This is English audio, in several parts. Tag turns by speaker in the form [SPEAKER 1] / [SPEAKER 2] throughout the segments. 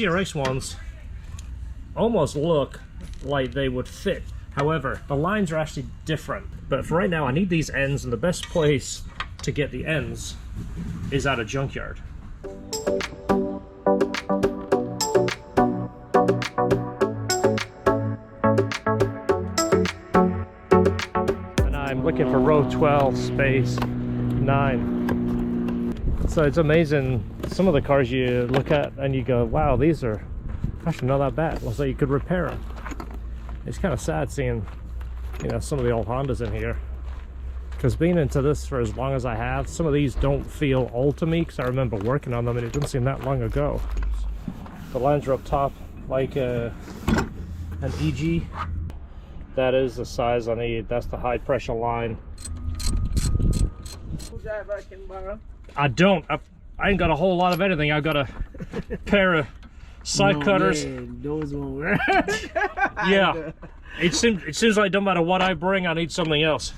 [SPEAKER 1] CRX ones almost look like they would fit. However, the lines are actually different. But for right now, I need these ends, and the best place to get the ends is at a junkyard. And I'm looking for row 12, space 9. So it's amazing, some of the cars you look at and you go, wow, these are actually not that bad. Looks like you could repair them. It's kind of sad seeing, you know, some of the old Hondas in here. Because being into this for as long as I have, some of these don't feel old to me because I remember working on them and it didn't seem that long ago. The lines are up top like an EG. That is the size I need. That's the high pressure line. I don't. I ain't got a whole lot of anything. I've got a pair of side cutters.
[SPEAKER 2] Those won't work.
[SPEAKER 1] Yeah, it seems like no matter what I bring, I need something else.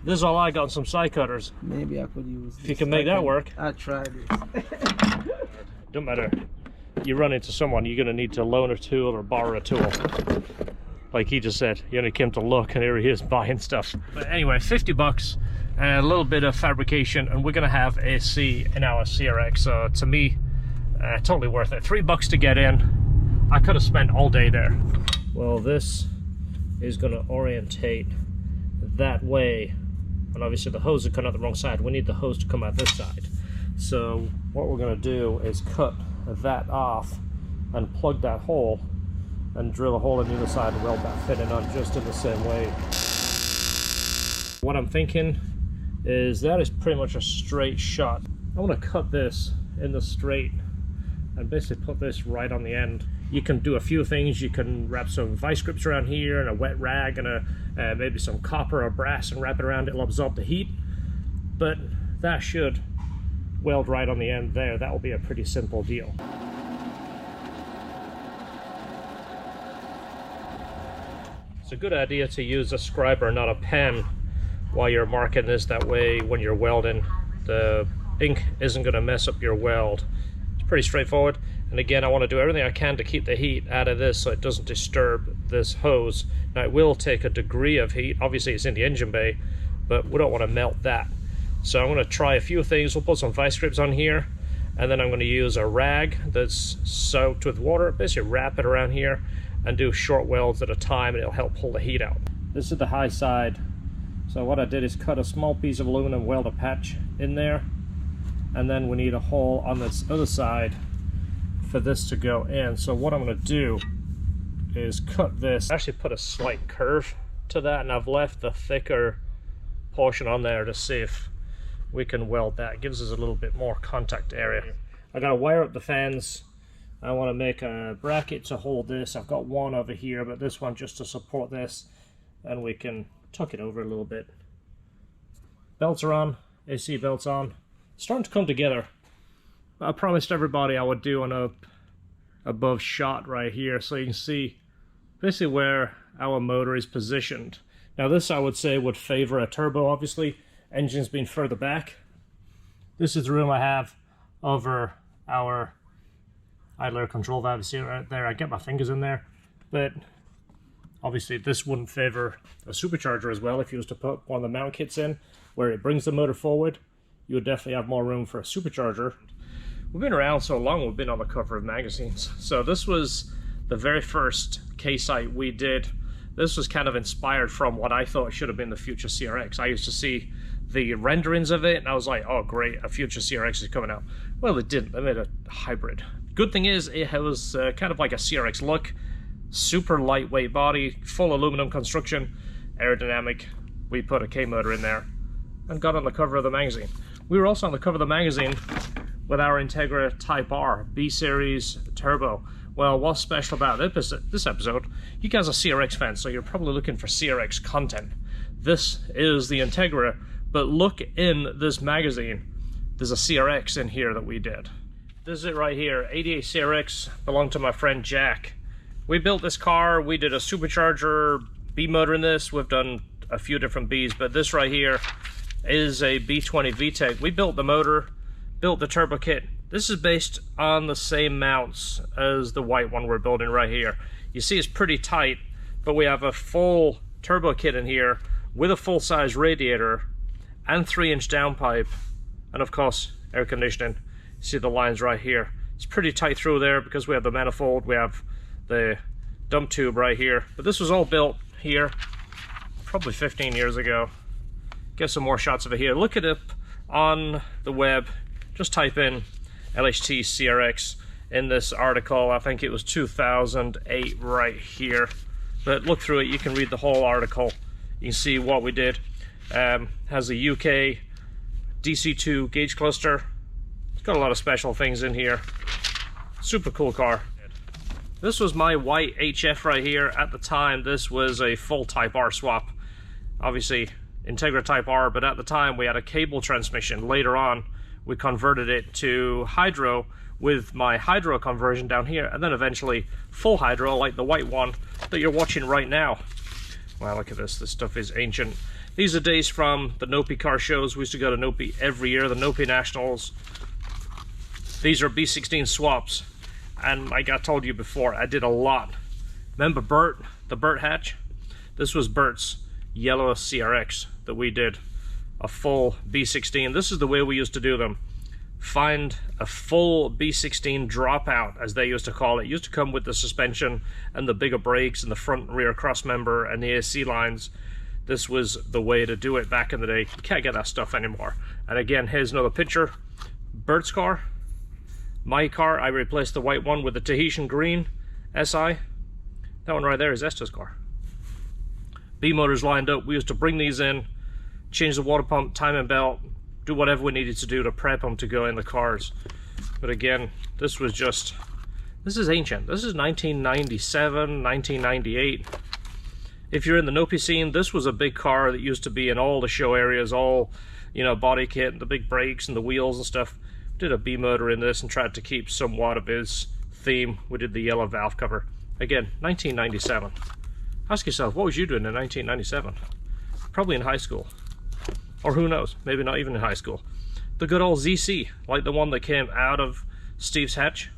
[SPEAKER 1] This is all I got, some side cutters.
[SPEAKER 2] Maybe I could use this.
[SPEAKER 1] If you can make that work.
[SPEAKER 2] I'll try this.
[SPEAKER 1] Don't matter. You run into someone, you're going to need to loan a tool or borrow a tool. Like he just said, he only came to look and here he is buying stuff. But anyway, 50 bucks, a little bit of fabrication, and we're going to have AC in our CRX. So to me, totally worth it. $3 to get in. I could have spent all day there. Well, this is going to orientate that way, and obviously the hose are coming out the wrong side. We need the hose to come out this side. So what we're going to do is cut that off and plug that hole and drill a hole in the other side and weld that fitting on just in the same way. What I'm thinking is that is pretty much a straight shot. I want to cut this in the straight and basically put this right on the end. You can do a few things. You can wrap some vice grips around here and a wet rag and maybe some copper or brass and wrap it around. It'll absorb the heat, but that should weld right on the end there. That will be a pretty simple deal. It's a good idea to use a scriber, not a pen, while you're marking this. That way when you're welding, the ink isn't going to mess up your weld. It's pretty straightforward. And again, I want to do everything I can to keep the heat out of this so it doesn't disturb this hose. Now it will take a degree of heat. Obviously it's in the engine bay, but we don't want to melt that. So I'm going to try a few things. We'll put some vice grips on here, and then I'm going to use a rag that's soaked with water, basically wrap it around here and do short welds at a time, and it'll help pull the heat out. This is the high side. So what I did is cut a small piece of aluminum, weld a patch in there, and then we need a hole on this other side for this to go in. So what I'm going to do is cut this, actually put a slight curve to that, and I've left the thicker portion on there to see if we can weld that. It gives us a little bit more contact area. I got to wire up the fans. I want to make a bracket to hold this. I've got one over here, but this one just to support this, and we can tuck it over a little bit. Belts are on, AC belts on. It's starting to come together. I promised everybody I would do an above shot right here so you can see basically where our motor is positioned. Now this, I would say, would favor a turbo, obviously. Engine's been further back. This is the room I have over our idler control valve. See it right there? I get my fingers in there, but obviously this wouldn't favor a supercharger as well. If you was to put one of the mount kits in where it brings the motor forward, you would definitely have more room for a supercharger. We've been around so long, we've been on the cover of magazines. So this was the very first K-Site we did. This was kind of inspired from what I thought should have been the future CRX. I used to see the renderings of it and I was like, oh great, a future CRX is coming out. Well, it didn't. They made a hybrid. Good thing is it was kind of like a CRX look, super lightweight body, full aluminum construction, aerodynamic. We put a K motor in there and got on the cover of the magazine. We were also on the cover of the magazine with our Integra Type R B-Series Turbo. Well, what's special about this episode, you guys are CRX fans, so you're probably looking for CRX content. This is the Integra, but look in this magazine. There's a CRX in here that we did. This is it right here, 88 CRX, belonged to my friend Jack. We built this car, we did a supercharger B motor in this, we've done a few different Bs, but this right here is a B20 VTEC. We built the motor, built the turbo kit. This is based on the same mounts as the white one we're building right here. You see it's pretty tight, but we have a full turbo kit in here with a full-size radiator and 3-inch downpipe, and of course air conditioning. You see the lines right here. It's pretty tight through there because we have the manifold, we have the dump tube right here. But this was all built here probably 15 years ago. Get some more shots of it here. Look it up on the web. Just type in LHT CRX in this article. I think it was 2008 right here. But look through it, you can read the whole article. You can see what we did. Has a UK DC2 gauge cluster. It's got a lot of special things in here. Super cool car. This was my white HF right here. At the time, this was a full Type R swap. Obviously, Integra Type R, but at the time we had a cable transmission. Later on, we converted it to hydro with my hydro conversion down here, and then eventually full hydro like the white one that you're watching right now. Wow, look at this. This stuff is ancient. These are days from the Nopi car shows. We used to go to Nopi every year, the Nopi Nationals. These are B16 swaps, and like I told you before, I did a lot. Remember Bert, the Bert hatch? This was Bert's yellow CRX that we did, a full B16. This is the way we used to do them. Find a full B16 dropout, as they used to call it. It used to come with the suspension and the bigger brakes and the front and rear cross member and the AC lines. This was the way to do it back in the day. You can't get that stuff anymore. And again, here's another picture. Bert's car. My car, I replaced the white one with the Tahitian green SI. That one right there is Esther's car. B motors lined up. We used to bring these in, change the water pump, timing belt, do whatever we needed to do to prep them to go in the cars. But again, this is ancient. This is 1997, 1998. If you're in the Nopi scene, this was a big car that used to be in all the show areas, all, you know, body kit, the big brakes and the wheels and stuff. Did a B motor in this and tried to keep somewhat of his theme. We did the yellow valve cover. Again, 1997. Ask yourself, what was you doing in 1997? Probably in high school. Or who knows, maybe not even in high school. The good old ZC, like the one that came out of Steve's hatch.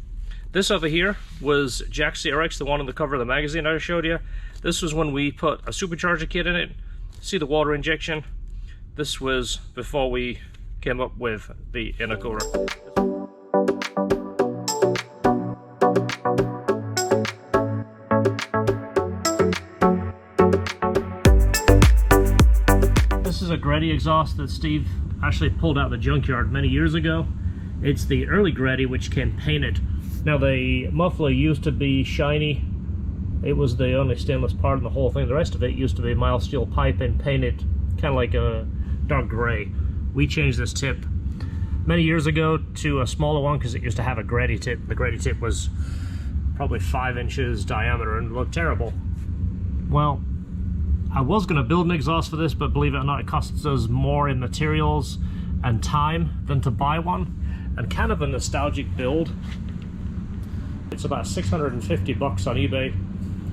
[SPEAKER 1] This over here was Jack's CRX, the one on the cover of the magazine I showed you. This was when we put a supercharger kit in it. See the water injection? This was before we came up with the intercooler. This is a Greddy exhaust that Steve actually pulled out of the junkyard many years ago. It's the early Greddy, which came painted. Now the muffler used to be shiny. It was the only stainless part in the whole thing. The rest of it used to be mild steel pipe and painted kind of like a dark gray. We changed this tip many years ago to a smaller one because it used to have a Greddy tip. The Greddy tip was probably 5 inches diameter and looked terrible. Well, I was going to build an exhaust for this, but believe it or not, it costs us more in materials and time than to buy one. And kind of a nostalgic build. It's about 650 bucks on eBay,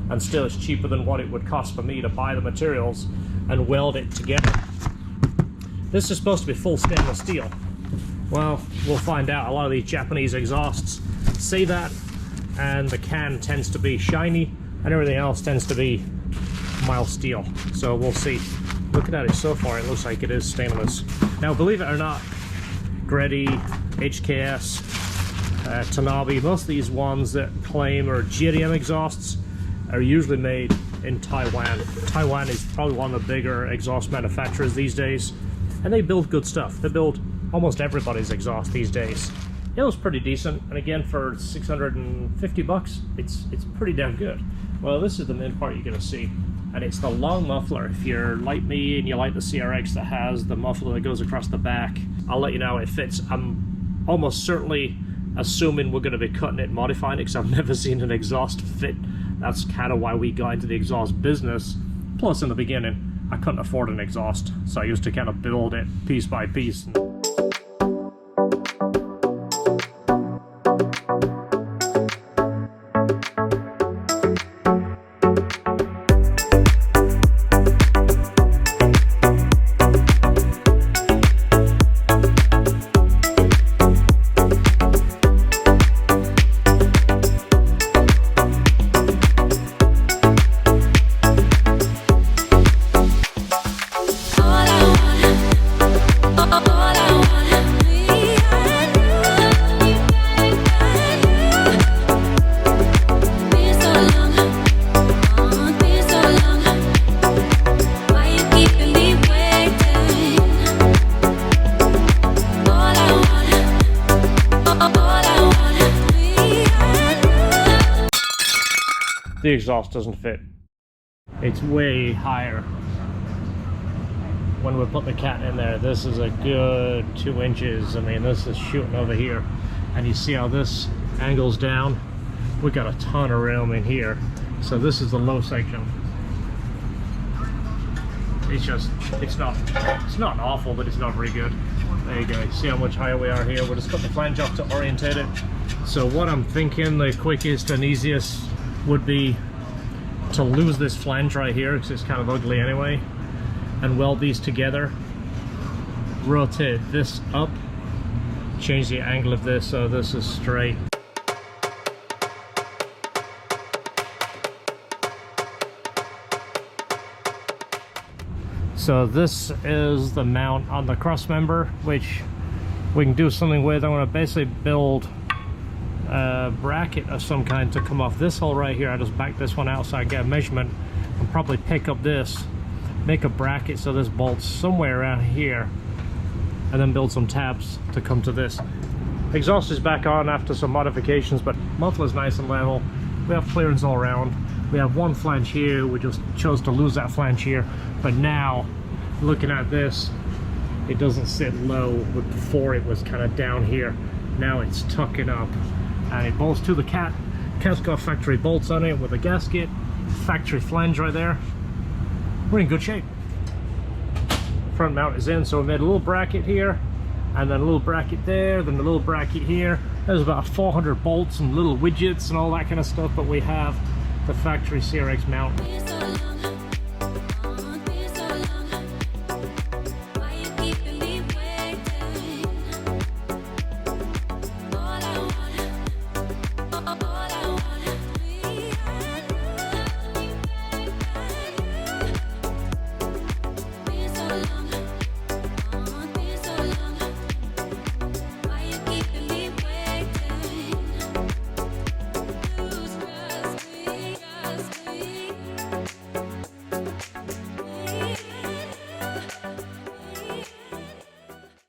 [SPEAKER 1] and still it's cheaper than what it would cost for me to buy the materials and weld it together. This is supposed to be full stainless steel. Well, we'll find out. A lot of these Japanese exhausts say that, and the can tends to be shiny and everything else tends to be mild steel. So we'll see. Looking at it so far, it looks like it is stainless. Now, believe it or not, Greddy, HKS, Tanabe, most of these ones that claim are GDM exhausts are usually made in Taiwan. Taiwan is probably one of the bigger exhaust manufacturers these days, and they build good stuff. They build almost everybody's exhaust these days. It was pretty decent, and again, for 650 bucks, it's pretty damn good. Well, this is the main part you're going to see, and it's the long muffler. If you're like me and you like the CRX that has the muffler that goes across the back, I'll let you know how it fits. I'm almost certainly assuming we're going to be cutting it and modifying it because I've never seen an exhaust fit. That's kind of why we got into the exhaust business. Plus, in the beginning, I couldn't afford an exhaust, so I used to kind of build it piece by piece. exhaust doesn't fit. It's way higher. When we put the cat in there, this is a good 2 inches. I mean, this is shooting over here. And you see how this angles down? We got a ton of room in here. So this is the low section. It's not awful, but it's not very good. There you go. See how much higher we are here? We'll just cut the flange off to orientate it. So what I'm thinking the quickest and easiest would be to lose this flange right here, because it's kind of ugly anyway, and weld these together. Rotate this up, change the angle of this so this is straight. So this is the mount on the cross member, which we can do something with. I'm going to basically build a bracket of some kind to come off this hole right here. I just back this one out so I get a measurement and probably pick up this, make a bracket so this bolts somewhere around here, and then build some tabs to come to this. Exhaust is back on after some modifications, but muffler's nice and level. We have clearance all around. We have one flange here. We just chose to lose that flange here, but now looking at this, it doesn't sit low. But before it was kind of down here. Now it's tucking up, and it bolts to the cat. Cat's got factory bolts on it with a gasket, factory flange right there. We're in good shape. Front mount is in, so we made a little bracket here, and then a little bracket there, then a little bracket here. There's about 400 bolts and little widgets and all that kind of stuff, but we have the factory CRX mount.